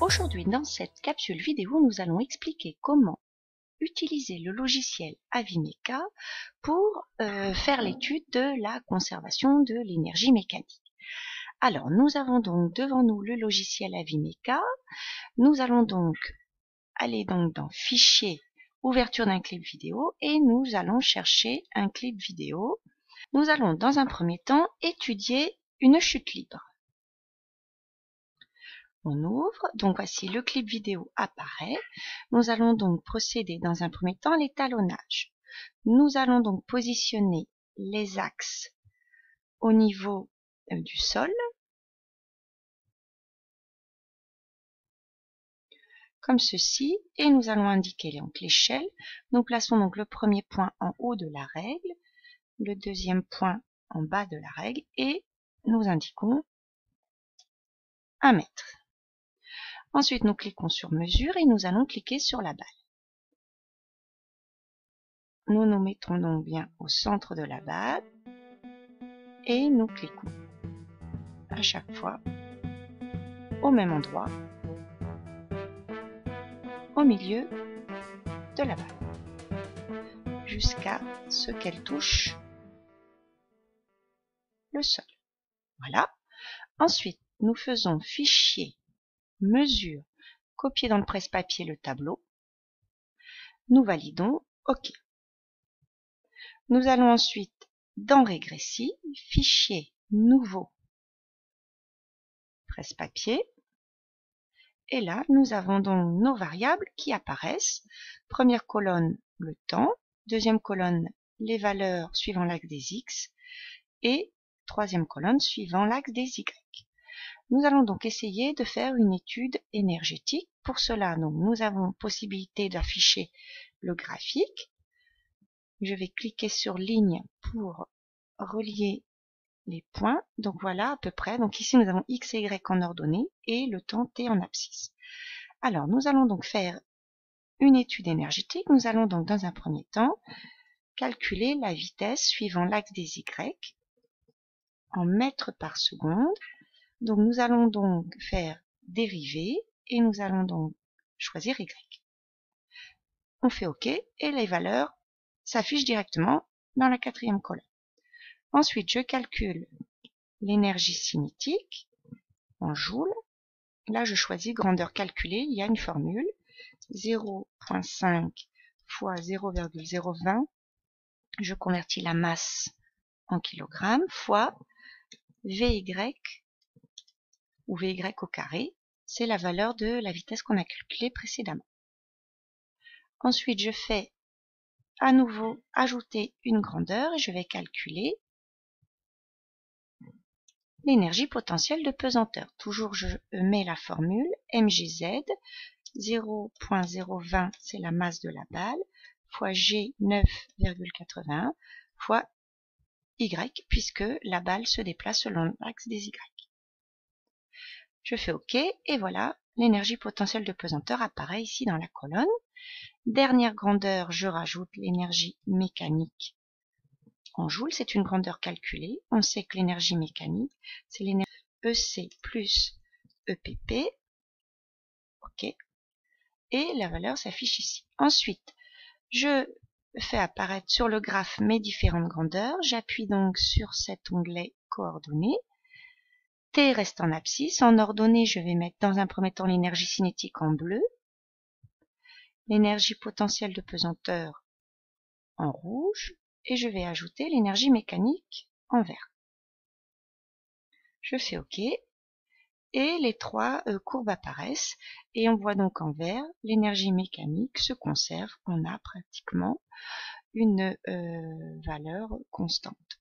Aujourd'hui, dans cette capsule vidéo, nous allons expliquer comment utiliser le logiciel Avimeca pour faire l'étude de la conservation de l'énergie mécanique. Alors, nous avons donc devant nous le logiciel Avimeca. Nous allons donc aller dans Fichier, ouverture d'un clip vidéo et nous allons chercher un clip vidéo. Nous allons dans un premier temps étudier une chute libre. On ouvre, donc voici le clip vidéo apparaît. Nous allons donc procéder dans un premier temps à l'étalonnage. Nous allons donc positionner les axes au niveau du sol, comme ceci, et nous allons indiquer donc l'échelle. Nous plaçons donc le premier point en haut de la règle, le deuxième point en bas de la règle, et nous indiquons 1 mètre. Ensuite, nous cliquons sur mesure et nous allons cliquer sur la balle. Nous nous mettons donc bien au centre de la balle et nous cliquons à chaque fois au même endroit, au milieu de la balle, jusqu'à ce qu'elle touche le sol. Voilà. Ensuite, nous faisons Fichier, Mesure, copier dans le presse-papier le tableau. Nous validons OK. Nous allons ensuite dans Régressie, Fichier, Nouveau, presse-papier. Et là, nous avons donc nos variables qui apparaissent. Première colonne, le temps. Deuxième colonne, les valeurs suivant l'axe des X. Et troisième colonne, suivant l'axe des Y. Nous allons donc essayer de faire une étude énergétique. Pour cela, nous avons possibilité d'afficher le graphique. Je vais cliquer sur ligne pour relier les points. Donc voilà à peu près. Donc ici nous avons X et Y en ordonnée et le temps T en abscisse. Alors nous allons donc faire une étude énergétique. Nous allons donc dans un premier temps calculer la vitesse suivant l'axe des Y en mètres par seconde. Donc nous allons donc faire dériver et nous allons donc choisir Y. On fait OK et les valeurs s'affichent directement dans la quatrième colonne. Ensuite, je calcule l'énergie cinétique en joules. Là, je choisis grandeur calculée. Il y a une formule 0,5 fois 0,020. Je convertis la masse en kilogrammes fois VY ou VY au carré. C'est la valeur de la vitesse qu'on a calculée précédemment. Ensuite, je fais à nouveau ajouter une grandeur et je vais calculer l'énergie potentielle de pesanteur. Toujours, je mets la formule mgz, 0,020 c'est la masse de la balle, fois g 9,81 fois y, puisque la balle se déplace selon l'axe des y. Je fais OK et voilà, l'énergie potentielle de pesanteur apparaît ici dans la colonne. Dernière grandeur, je rajoute l'énergie mécanique en joules, c'est une grandeur calculée. On sait que l'énergie mécanique, c'est l'énergie EC plus EPP. OK. Et la valeur s'affiche ici. Ensuite, je fais apparaître sur le graphe mes différentes grandeurs. J'appuie donc sur cet onglet coordonnées. T reste en abscisse. En ordonnée, je vais mettre dans un premier temps l'énergie cinétique en bleu, l'énergie potentielle de pesanteur en rouge, et je vais ajouter l'énergie mécanique en vert. Je fais OK et les trois courbes apparaissent et on voit donc en vert l'énergie mécanique se conserve, on a pratiquement une valeur constante.